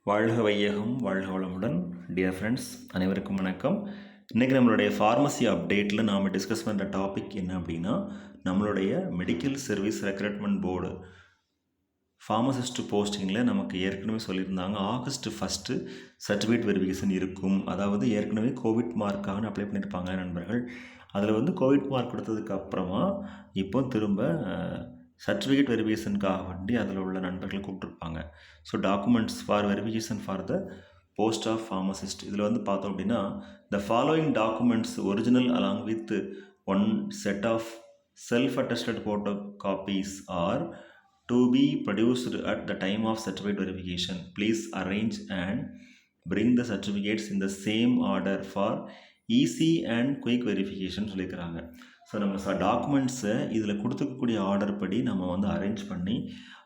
வாழ்க வையகம், வாழ்க வளமுடன். டியர் ஃப்ரெண்ட்ஸ், அனைவருக்கும் வணக்கம். இன்றைக்கி நம்மளுடைய ஃபார்மசி அப்டேட்டில் நாம் டிஸ்கஸ் பண்ணுற டாபிக் என்ன அப்படின்னா, நம்மளுடைய medical service recruitment board pharmacist போஸ்டிங்கில் நமக்கு ஏற்கனவே சொல்லியிருந்தாங்க ஆகஸ்ட் 1 சர்டிஃபிகேட் வெரிஃபிகேஷன் இருக்கும். அதாவது ஏற்கனவே கோவிட் மார்க்காக அப்ளை பண்ணியிருப்பாங்க நண்பர்கள். அதில் கோவிட் மார்க் கொடுத்ததுக்கு அப்புறமா இப்போ திரும்ப சர்டிஃபிகேட் வெரிஃபிகேஷனுக்காக வேண்டி அதில் உள்ள நண்பர்கள் கூப்பிட்டுருப்பாங்க. So documents for verification for the post of pharmacist இதில் பார்த்தோம் அப்படின்னா, the following documents original along with one set of self attested photo copies are to be produced at the time of certificate verification. Please arrange and bring the certificates in the same order for easy and quick verification சொல்லியிருக்கிறாங்க. So நம்ம டாக்குமெண்ட்ஸை இதில் கொடுத்துக்கக்கூடிய order படி நம்ம arrange பண்ணி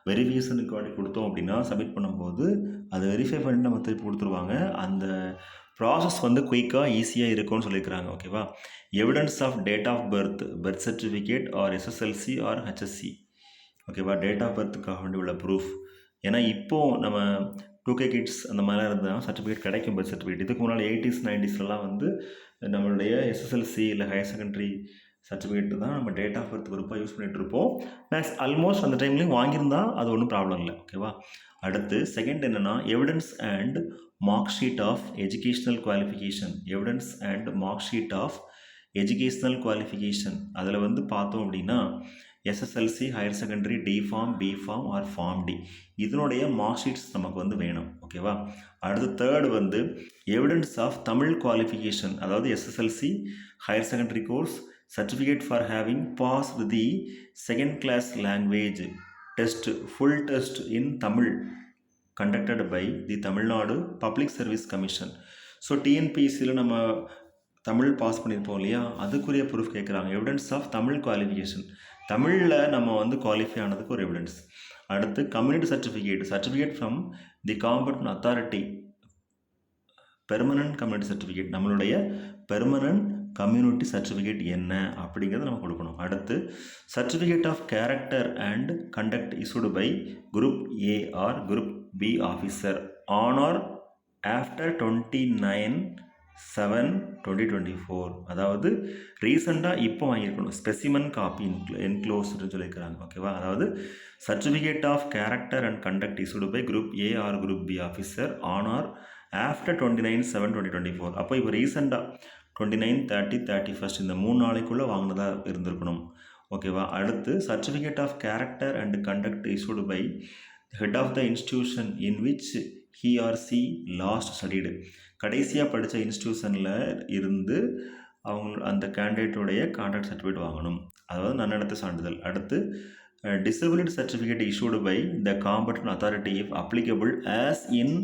வெரிஃபிகேஷனுக்கு வாடி கொடுத்தோம் அப்படின்னா submit பண்ணும்போது அதை வெரிஃபை பண்ணி நம்ம திருப்பி கொடுத்துருவாங்க. அந்த ப்ராசஸ் குயிக்காக ஈஸியாக இருக்கும்னு சொல்லியிருக்கிறாங்க. ஓகேவா? Evidence of date of birth certificate or SSLC or HSC. ஓகேவா? டேட் ஆஃப் பர்த்துக்காக வேண்டி உள்ள ப்ரூஃப். ஏன்னா இப்போது நம்ம 2K கிட்ஸ் அந்த மாதிரிலாம் இருந்தால் சர்டிஃபிகேட் கிடைக்கும், பர்த் சர்டிஃபிகேட். இதுக்கு முன்னால் 80s 90sலாம் நம்மளுடைய எஸ்எஸ்எல்சி இல்லை ஹையர் செகண்டரி சர்டிஃபிகேட் தான் நம்ம டேட் ஆஃப் பர்த் குரூப்பாக யூஸ் பண்ணிகிட்ருப்போம். ஆல்மோஸ்ட் அந்த டைம்லேயும் வாங்கியிருந்தால் அது ஒன்றும் ப்ராப்ளம் இல்லை. ஓகேவா? அடுத்து செகண்ட் என்னென்னா, evidence and mark sheet of educational qualification. Evidence and mark sheet of educational qualification அதில் பார்த்தோம் அப்படின்னா SSLC, higher secondary, D form, B form or form D இதனுடைய மார்க் ஷீட்ஸ் நமக்கு வேணும். ஓகேவா? அடுத்து third evidence of Tamil qualification. அதாவது SSLC, higher secondary course, certificate for having passed the second class language test, full test in Tamil conducted by the Tamil Nadu public service commission. So டிஎன்பிஎஸ்சியில் நம்ம Tamil pass பண்ணியிருப்போம் இல்லையா, அதுக்குரிய ப்ரூஃப் கேட்குறாங்க. எவிடன்ஸ் ஆஃப் தமிழ் குவாலிஃபிகேஷன், தமிழில் நம்ம qualify ஆனதுக்கு ஒரு எவிடன்ஸ். அடுத்து community certificate from the competent authority, permanent community certificate, நம்மளுடைய பெர்மனன்ட் கம்யூனிட்டி சர்டிஃபிகேட் என்ன அப்படிங்கிறத நம்ம கொடுக்கணும். அடுத்து certificate of character and conduct issued by group A or group B officer on or after 29/7/2024. அதாவது ரீசெண்டாக இப்போ வாங்கியிருக்கணும். ஸ்பெசிமன் காப்பி என்க்ளோஸ்டுன்னு சொல்லியிருக்கிறாங்க. ஓகேவா? அதாவது certificate of character and conduct issued by group A or group B officer on or after 29/7/2024. அப்போ இப்போ ரீசெண்டாக 29, 30, 31 இந்த 3 நாளைக்குள்ளே வாங்கினதாக இருந்திருக்கணும். ஓகேவா? அடுத்து certificate of character and conduct issued by head of the institution in which he or she last studied. கடைசியாக படித்த இன்ஸ்டிடியூஷனில் இருந்து அந்த கேண்டிடேட்டுடைய கான்டாக்ட் சர்டிஃபிகேட் வாங்கணும். அதாவது நன்னடத்தை சான்றிதழ். அடுத்து disability certificate issued by the competent authority if applicable as in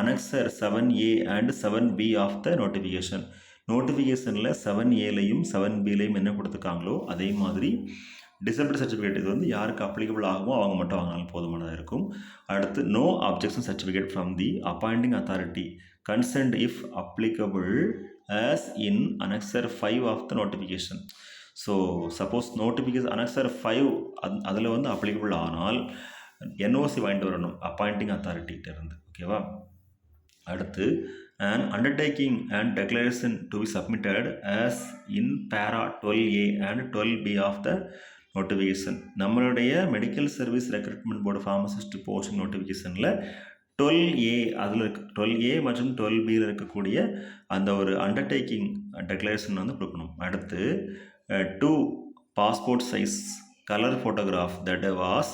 annexure 7A and 7B of the notification. நோட்டிஃபிகேஷனில் 7Aலையும் 7Bலையும் என்ன கொடுத்துருக்காங்களோ அதே மாதிரி டிசபிலிட்டி சர்டிஃபிகேட் இது யாருக்கு அப்ளிகபிள் ஆகுமோ அவங்க மட்டும் வாங்கினாலும் போதுமானதாக இருக்கும். அடுத்து no objection certificate from the appointing authority consent if applicable as in annexure 5 of the notification. So suppose notification annexure 5 அதில் அப்ளிகபிள் ஆனால் என்ஓசி வாங்கிட்டு வரணும் அப்பாயிண்டிங் அத்தாரிட்டிகிட்டேருந்து. ஓகேவா? அடுத்து an undertaking and declaration to be submitted as in para 12A and 12B of the notification. நம்மளுடைய medical service recruitment board pharmacist posting நோட்டிஃபிகேஷனில் 12A அதில் இருக்க 12A மற்றும் 12Bயில் இருக்கக்கூடிய அந்த ஒரு அண்டர்டேக்கிங் டெக்ளரேஷன் கொடுக்கணும். அடுத்து 2 passport size colour photograph that was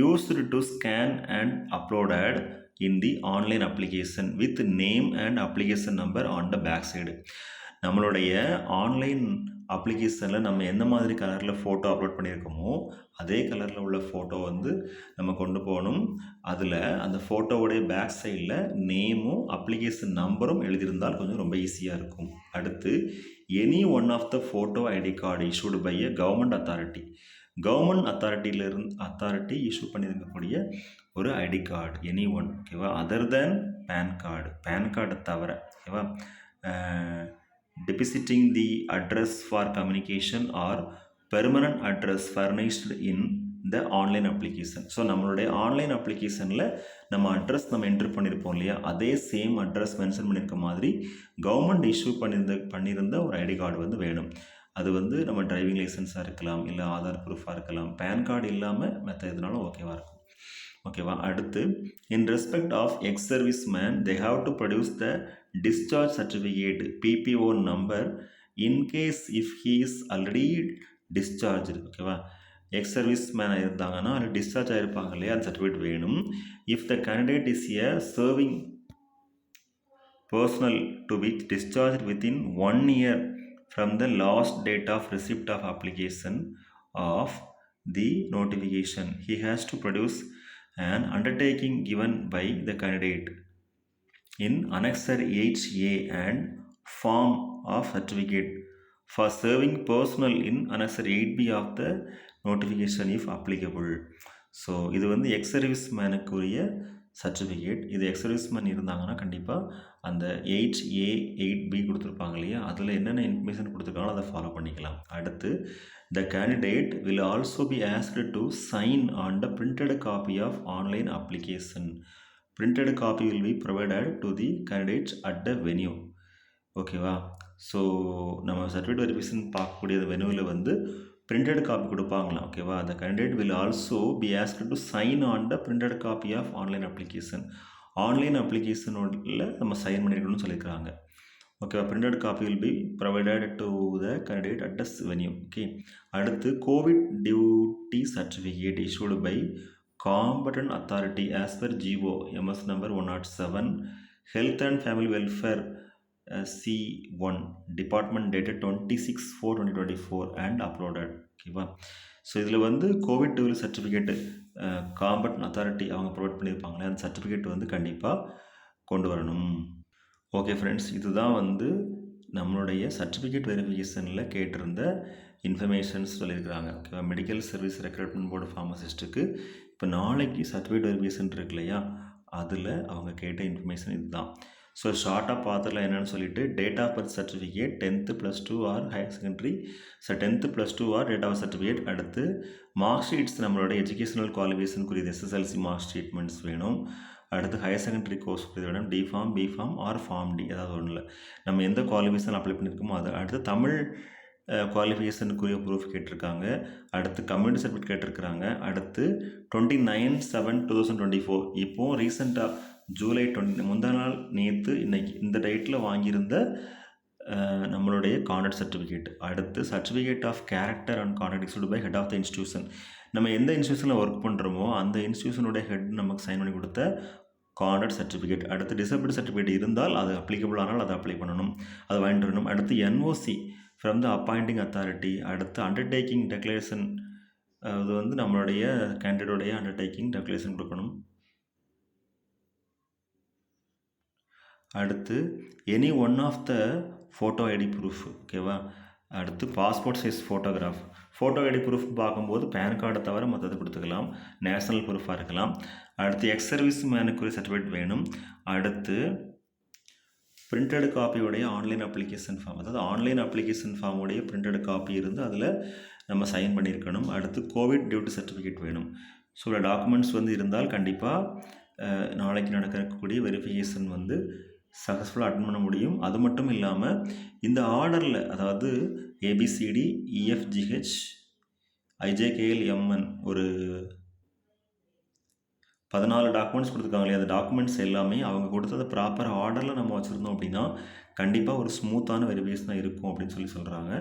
used to scan and uploaded in the online application with name and application number on the back side. நம்மளுடைய ஆன்லைன் அப்ளிகேஷனில் நம்ம எந்த மாதிரி கலரில் ஃபோட்டோ அப்லோட் பண்ணியிருக்கோமோ அதே கலரில் உள்ள ஃபோட்டோ நம்ம கொண்டு போகணும். அதில் அந்த ஃபோட்டோவுடைய பேக் சைடில் நேமும் அப்ளிகேஷன் நம்பரும் எழுதியிருந்தால் கொஞ்சம் ரொம்ப ஈஸியாக இருக்கும். அடுத்து any one of the photo ID card issued by a government authority. Government authority issue பண்ணியிருக்கக்கூடிய ஒரு ஐடி கார்டு எனி ஒன். ஓகேவா? அதர் தேன் பேன் கார்டு தவிர. ஓகேவா? depositing the address for communication or permanent address furnished in இந்த online application. So நம்மளுடைய online அப்ளிகேஷனில் நம்ம address நம்ம என்ட்ரு பண்ணியிருப்போம் இல்லையா, அதே சேம் அட்ரஸ் மென்ஷன் பண்ணியிருக்க மாதிரி கவர்மெண்ட் இஷ்யூ பண்ணியிருந்த ஒரு ஐடி கார்டு வந்து வேணும். அது வந்து நம்ம டிரைவிங் லைசன்ஸாக இருக்கலாம், இல்லை ஆதார் ப்ரூஃபாக இருக்கலாம், பேன் கார்டு இல்லாமல் மற்ற எதுனாலும் ஓகேவாக இருக்கும். ஓகேவா. அடுத்து, in respect of ex service man they have to produce the discharge certificate PPO number in case if he is already discharge. ஓகேவா. எக்ஸ் சர்வீஸ் மேன் இருந்தாங்கன்னா அது டிஸ்சார்ஜ் ஆகிருப்பாங்க இல்லையா, அந்த சர்டிஃபிகேட் வேணும். If the candidate is a serving personnel to be discharge within 1 year from the last date of receipt of application of the notification, he has to produce an undertaking given by the candidate in Annexure HA and form of certificate for serving personnel in Annexure 8B of the notification if applicable. So இது வந்து ex service மேனுக்குரிய certificate. இது X service man இருந்தாங்கன்னா கண்டிப்பாக அந்த 8A 8B கொடுத்துருப்பாங்க இல்லையா, அதில் என்னென்ன இன்ஃபர்மேஷன் கொடுத்துருக்காங்களோ அதை ஃபாலோ பண்ணிக்கலாம். அடுத்து, the candidate will also be asked to sign on the printed copy of online application. Printed copy will be provided to the candidates at the venue. ஓகேவா. ஸோ நம்ம சர்டிஃபிகேட் வெரிஃபிகேஷன் பார்க்கக்கூடிய வெனுவில் வந்து printed copy கொடுப்பாங்களாம். ஓகேவா. the candidate will also be asked to sign on the printed copy of online application. Online அப்ளிகேஷனோட நம்ம சைன் பண்ணியிருக்கணும்னு சொல்லியிருக்கிறாங்க. ஓகேவா. Printed copy will be provided to the candidate at the venue. Okay. அடுத்து, covid duty certificate issued by competent authority as per GO MS number 107 Health and Family Welfare C1 Department dated 26/4/2024 and uploaded. ஓகேவா. So இதில் வந்து Covid duty certificate காம்பட்டன் authority அவங்க provide பண்ணியிருப்பாங்களே, அந்த certificate வந்து கண்டிப்பாக கொண்டு வரணும். ஓகே ஃப்ரெண்ட்ஸ், இதுதான் வந்து நம்மளுடைய சர்டிஃபிகேட் வெரிஃபிகேஷனில் கேட்டிருந்த இன்ஃபர்மேஷன்ஸ் சொல்லியிருக்கிறாங்க. ஓகேவா. மெடிக்கல் சர்வீஸ் ரெக்ரூட்மெண்ட் போர்டு ஃபார்மசிஸ்ட்டுக்கு இப்போ நாளைக்கு சர்டிஃபிகேட் வெரிஃபிகேஷன் இருக்கு இல்லையா, அதில் அவங்க கேட்ட இன்ஃபர்மேஷன் இதுதான். ஸோ ஷார்ட்டாக பார்த்துலாம் என்னென்னு சொல்லிட்டு, date of birth certificate 10th +2 or higher secondary. So 10th +2 or date of certificate. அடுத்து, மார்க் ஷீட்ஸ் நம்மளோட எஜுகேஷனல் குவாலிஃபிகேஷனுக்குரிய SSLC மார்க் ஸ்டேட்மெண்ட்ஸ் வேணும். அடுத்து, ஹையர் செகண்டரி கோர்ஸ் வேணும், D form, B form or form D, ஏதாவது ஒன்றில் நம்ம எந்த குவாலிஃபிகேஷன் அப்ளை பண்ணியிருக்கோமோ அது. அடுத்து, தமிழ் குவாலிஃபிகேஷனுக்குரிய ப்ரூஃப் கேட்டிருக்காங்க. அடுத்து, கம்யூனிட்டி சர்டிஃபிகேட் கேட்டிருக்கிறாங்க. அடுத்து, 29/7/2024 இப்போது ரீசெண்டாக ஜூலை 20 முந்தா நாள் நேற்று இன்னைக்கு இந்த டேட்டில் வாங்கியிருந்த நம்மளுடைய கான்டாக்ட் சர்டிஃபிகேட். அடுத்து, certificate of character and contact issued by head of the institution. நம்ம எந்த இன்ஸ்டியூஷனில் ஒர்க் பண்ணுறோமோ அந்த இன்ஸ்டியூஷனுடைய ஹெட் நமக்கு சைன் பண்ணி கொடுத்த கான்டாக்ட் சர்டிஃபிகேட். அடுத்து, டிசபிலிட்டி சர்டிஃபிகேட் இருந்தால் அது அப்ளிகபிள் ஆனால் அதை அப்ளை பண்ணணும், அதை வாங்கிட்டு வரணும். அடுத்து, NOC from the appointing authority. அடுத்து, அண்டர்டேக்கிங் டெக்ளரேஷன், அது வந்து நம்மளுடைய கேண்டிடேட்டுடைய அண்டர்டேக்கிங் டெக்ளரேஷன் கொடுக்கணும். அடுத்து, any one of the photo ID proof. ஓகேவா. அடுத்து, passport size photograph. Photo ID proof பார்க்கும்போது பேன் கார்டை தவிர மற்றது கொடுத்துக்கலாம், நேஷ்னல் ப்ரூஃபாக இருக்கலாம். அடுத்து, எக்ஸ் சர்வீஸ் மேனுக்குரிய சர்டிஃபிகேட் வேணும். அடுத்து, பிரிண்டட் காப்பியுடைய ஆன்லைன் அப்ளிகேஷன் ஃபார்ம், அதாவது ஆன்லைன் அப்ளிகேஷன் ஃபார்முடைய பிரிண்டட் காப்பி இருந்து அதில் நம்ம சைன் பண்ணியிருக்கணும். அடுத்து, கோவிட் டியூட்டி சர்டிஃபிகேட் வேணும். ஸோ டாக்குமெண்ட்ஸ் வந்து இருந்தால் கண்டிப்பாக நாளைக்கு நடக்கக்கூடிய வெரிஃபிகேஷன் வந்து சக்ஸஸ்ஃபுல்லாக அட்டன் பண்ண முடியும். அது மட்டும் இல்லாமல் இந்த ஆர்டரில், அதாவது ABCD EFGH IJKL MN ஒரு 14 டாக்குமெண்ட்ஸ் கொடுத்துருக்காங்க இல்லையா, அந்த டாக்குமெண்ட்ஸ் எல்லாமே அவங்க கொடுத்தது ப்ராப்பர் ஆர்டரில் நம்ம வச்சுருந்தோம் அப்படின்னா கண்டிப்பாக ஒரு ஸ்மூத்தான வெரிஃபிகேஷனாக இருக்கும் அப்படின்னு சொல்கிறாங்க.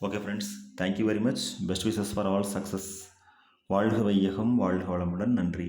Okay friends, thank you very much. Best wishes for all success. வாழ்க வையகம், வாழ்க வளமுடன். நன்றி.